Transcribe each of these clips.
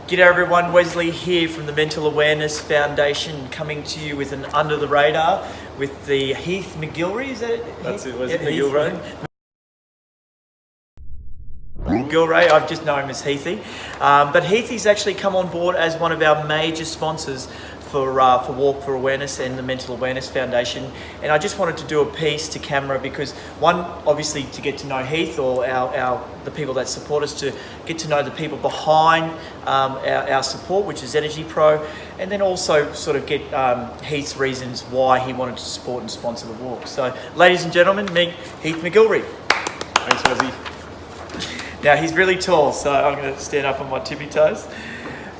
G'day everyone, Wesley here from the Mental Awareness Foundation, coming to you with an Under the Radar with the Heath McGilry, is that it? That's it, Wesley McGilray. McGilray, I've just known him as Heathy. But Heathy's actually come on board as one of our major sponsors for Walk for Awareness and the Mental Awareness Foundation. And I just wanted to do a piece to camera because one, obviously to get to know Heath or the people that support us, to get to know the people behind our support, which is Energpro, and then also sort of get Heath's reasons why he wanted to support and sponsor the walk. So ladies and gentlemen, meet Heath McGilry. Thanks, Wesley. Now he's really tall, so I'm going to stand up on my tippy toes.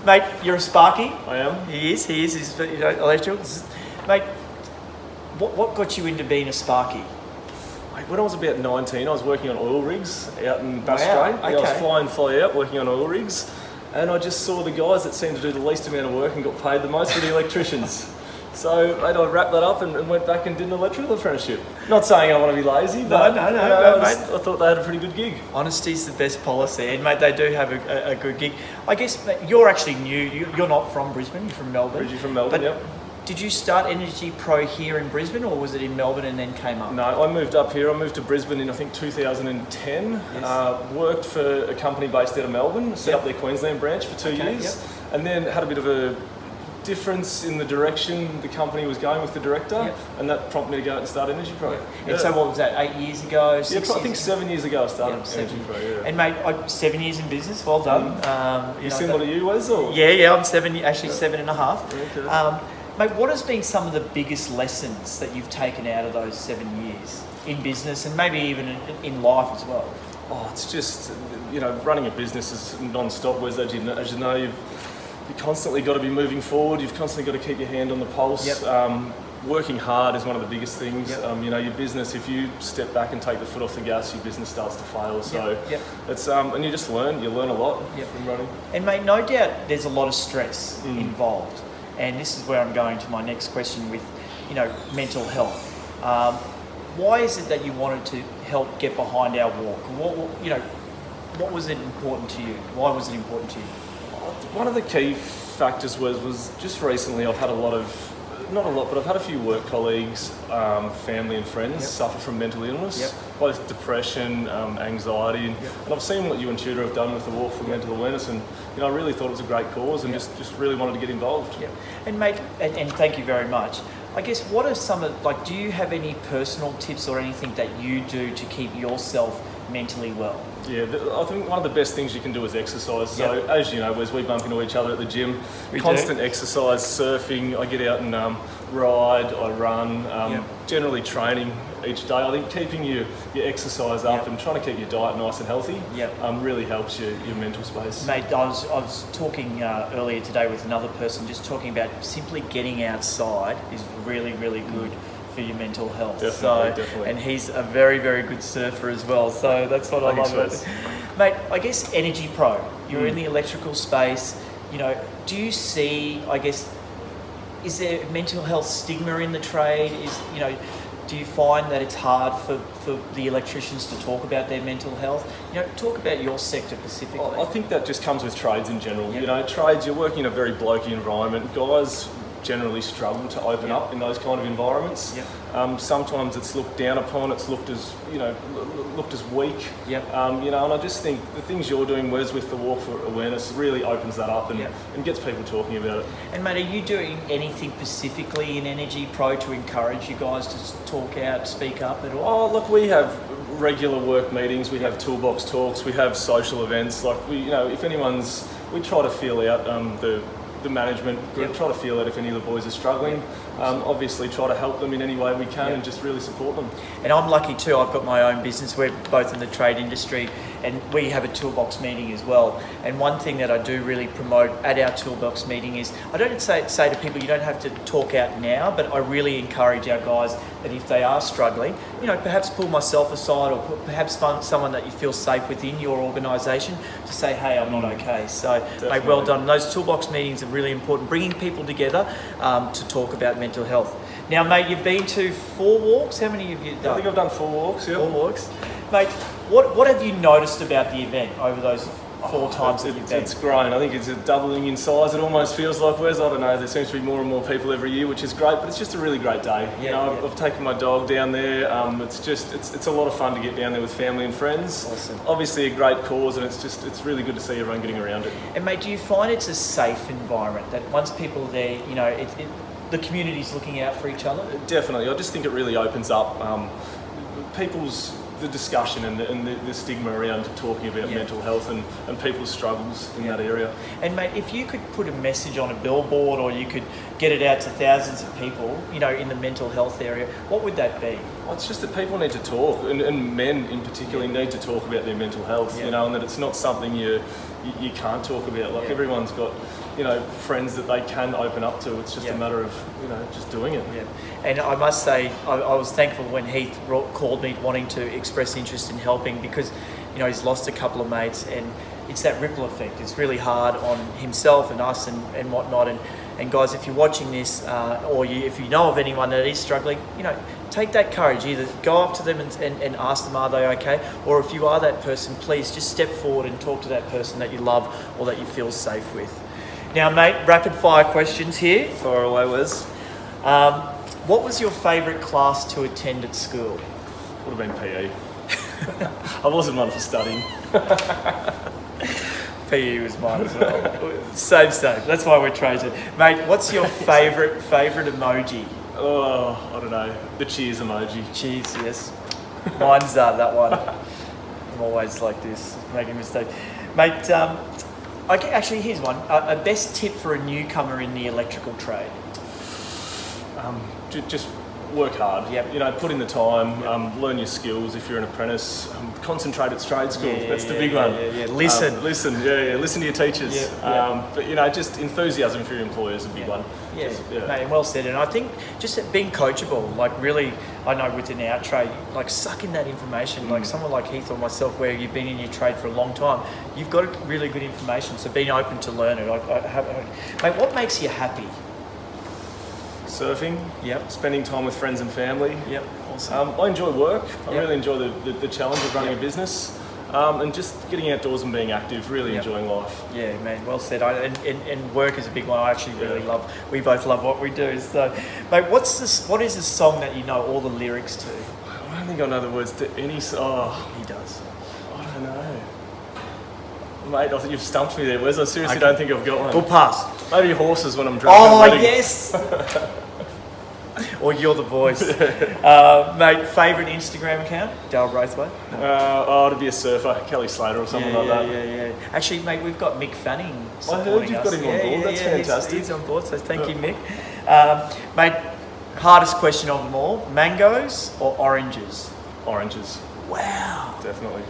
Mate, you're a Sparky. I am. He is. He's electrical. Mate, what got you into being a Sparky? When I was about 19, I was working on oil rigs out in Bass Wow, Strait. okay. I was fly out working on oil rigs, and I just saw the guys that seemed to do the least amount of work and got paid the most were the electricians. So mate, I wrapped that up and went back and did an electrical apprenticeship. Not saying I want to be lazy, but No, I mate. thought they had a pretty good gig. Honesty's the best policy, and mate, they do have a good gig. I guess mate, you're actually new. You're not from Brisbane. You're from Melbourne. Originally from Melbourne, But yep. did you start Energpro here in Brisbane, or was it in Melbourne and then came up? No, I moved up here. I moved to Brisbane in I think 2010. Yes. Worked for a company based out of Melbourne. Set Yep. up their Queensland branch for 2 Okay, years, yep. and then had a bit of a difference in the direction the company was going with the director, Yep. and that prompted me to go out and start Energpro. And so what was that? 8 years ago? Yeah, Six I think years 7 years ago I started Yeah, 7. Energpro. Yeah. And mate, 7 years in business. Well done. You similar to you, Wes? Or? Yeah, I'm 7. Actually, 7.5. Okay. Mate, what has been some of the biggest lessons that you've taken out of those 7 years in business and maybe even in life as well? Oh, it's just, running a business is non-stop, Wes. As you know, you've constantly got to be moving forward. You've constantly got to keep your hand on the pulse. Yep. Working hard is one of the biggest things. Yep. Your business, if you step back and take the foot off the gas, your business starts to fail. So Yep. it's and you just learn. You learn a lot Yep. from running. And mate, no doubt there's a lot of stress involved. And this is where I'm going to my next question with, mental health. Why is it that you wanted to help get behind our walk? What was it important to you? Why was it important to you? One of the key factors was just recently I've had not a lot, but I've had a few work colleagues, family and friends Yep. suffer from mental illness, Yep. both depression, anxiety, and I've seen what you and Tudor have done with the Walk for Mental Awareness, and I really thought it was a great cause and just really wanted to get involved. Yeah. And mate, and thank you very much. I guess what are some of, do you have any personal tips or anything that you do to keep yourself mentally well? Yeah, I think one of the best things you can do is exercise. So Yep. as you know, Wes, we bump into each other at the gym. We Constant exercise, surfing. I get out and ride, I run, Yep. generally training each day. I think keeping your exercise up Yep. and trying to keep your diet nice and healthy Yep. really helps your mental space. Mate, I was talking earlier today with another person, just talking about simply getting outside is really, really good for your mental health. Definitely. And he's a very, very good surfer as well. So that's what I Thanks, love about Wes. it. Mate, I guess Energpro, you're in the electrical space. Do you see, is there mental health stigma in the trade? Do you find that it's hard for the electricians to talk about their mental health? Talk about your sector specifically. I think that just comes with trades in general. Yep. Trades, you're working in a very blokey environment. Guys generally struggle to open Yep. up in those kind of environments. Yep. Sometimes it's looked down upon. It's looked as weak. Yep. And I just think the things you're doing, Wes, with the Walk for Awareness, really opens that up and Yep. gets people talking about it. And mate, are you doing anything specifically in Energpro to encourage you guys to talk out, speak up at all? Oh, look, we have regular work meetings. We have toolbox talks. We have social events. If we try to feel out the management group, Yep. try to feel out if any of the boys are struggling. Obviously, try to help them in any way we can Yep. and just really support them. And I'm lucky too, I've got my own business. We're both in the trade industry and we have a toolbox meeting as well. And one thing that I do really promote at our toolbox meeting is, I don't say to people, you don't have to talk out now, but I really encourage our guys that if they are struggling, perhaps pull myself aside or perhaps find someone that you feel safe within your organisation to say, hey, I'm not okay. So, mate, well done. Those toolbox meetings are really important, bringing people together to talk about mental health. Now, mate, you've been to 4 walks. How many have you done? I think I've done 4 walks. Yeah. 4 walks. Mate, what have you noticed about the event over 4 times that you've been? It's grown. I think it's doubling in size. It almost feels like, I don't know, there seems to be more and more people every year, which is great, but it's just a really great day. I've taken my dog down there. It's a lot of fun to get down there with family and friends. Awesome. Obviously a great cause, and it's really good to see everyone getting around it. And mate, do you find it's a safe environment that once people are there, the community's looking out for each other? Definitely. I just think it really opens up the discussion and the stigma around talking about mental health and people's struggles in that area. And mate, if you could put a message on a billboard, or you could get it out to thousands of people, in the mental health area, what would that be? Well, it's just that people need to talk, and men in particular need to talk about their mental health, and that it's not something you can't talk about. Like everyone's got, friends that they can open up to. It's just a matter of, just doing it. Yeah. And I must say, I was thankful when Heath called me wanting to express interest in helping, because, he's lost a couple of mates, and it's that ripple effect. It's really hard on himself and us and whatnot. And guys, if you're watching this, if you know of anyone that is struggling, take that courage. Either go up to them and ask them, are they okay? Or if you are that person, please just step forward and talk to that person that you love or that you feel safe with. Now, mate, rapid fire questions here. Fire away, Wes. What was your favourite class to attend at school? Would have been PE. I wasn't one for studying. PE was mine as well. Same. That's why we're traded. Mate, what's your favourite emoji? Oh, I don't know. The cheers emoji. Cheers, yes. Mine's that one. I'm always like this, making mistakes. Mate, actually, here's one. A best tip for a newcomer in the electrical trade? Just work hard. Yep. Put in the time. Learn your skills. If you're an apprentice, concentrate at trade school. That's the big one. Listen. Listen to your teachers. But just enthusiasm for your employer is a big one. Mate, well said. And I think just being coachable, like really, I know within our trade, like suck in that information. Like someone like Heath or myself, where you've been in your trade for a long time, you've got really good information. So being open to learn it. Mate, what makes you happy? Surfing. Yep. Spending time with friends and family. Yep. Awesome. I enjoy work. I really enjoy the challenge of running a business. And just getting outdoors and being active, really enjoying life. Yeah, man, well said. And work is a big one. I actually really love. We both love what we do. So, mate, what is the song that you know all the lyrics to? I don't think I know the words to any song. He does. I don't know. Mate, I think you've stumped me there, Wes. I seriously don't think I've got one. We'll pass. Maybe horses when I'm driving. Oh, yes! Or You're the Voice. Mate, favourite Instagram account? Dale Braithwaite? It'd be a surfer, Kelly Slater or something like that. Yeah. Actually, mate, we've got Mick Fanning supporting I heard you've got him on board. That's fantastic. He's on board, so thank you, Mick. Mate, hardest question of them all, mangoes or oranges? Oranges. Wow. Definitely.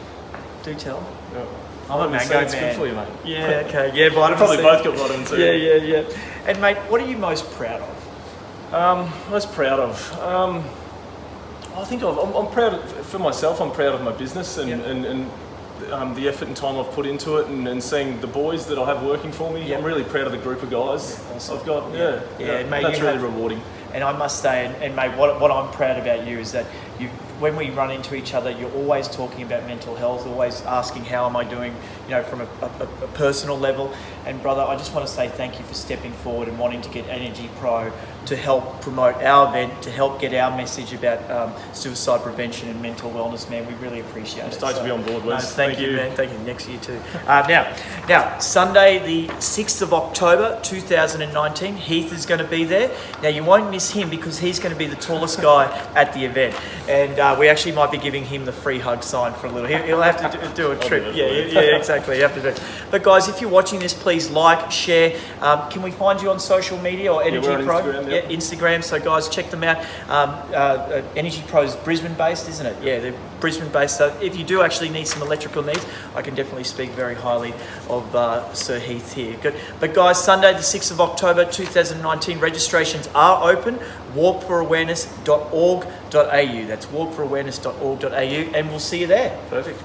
Do tell. Yeah. I'm a mango man. It's good for you, mate. Yeah, okay. Yeah, vitamin Probably C. both got vitamin C. Yeah. And mate, what are you most proud of? Most proud of? I think I'm proud for myself. I'm proud of my business and the effort and time I've put into it, and seeing the boys that I have working for me. I'm really proud of the group of guys I've got. Mate, that's really rewarding. And I must say, and mate, what I'm proud about you is that when we run into each other, you're always talking about mental health, always asking how am I doing, from a personal level. And brother, I just want to say thank you for stepping forward and wanting to get Energpro to help promote our event, to help get our message about suicide prevention and mental wellness, man. We really appreciate it. I'm stoked to be on board, Wes. Thank you, man. Thank you. Next year too. Now, Sunday, the 6th of October, 2019, Heath is going to be there. Now, you won't miss him because he's going to be the tallest guy at the event. And we actually might be giving him the free hug sign for a little. He'll have to do a trip. Yeah, exactly. You have to do it. But guys, if you're watching this, please like, share. Can we find you on social media or Energpro? Instagram, Instagram. So guys, check them out. Energpro is Brisbane-based, isn't it? Yeah, they're Brisbane-based. So if you do actually need some electrical needs, I can definitely speak very highly of Sir Heath here. Good. But guys, Sunday the 6th of October 2019, registrations are open. walkforawareness.org.au. That's walkforawareness.org.au, and we'll see you there. Perfect.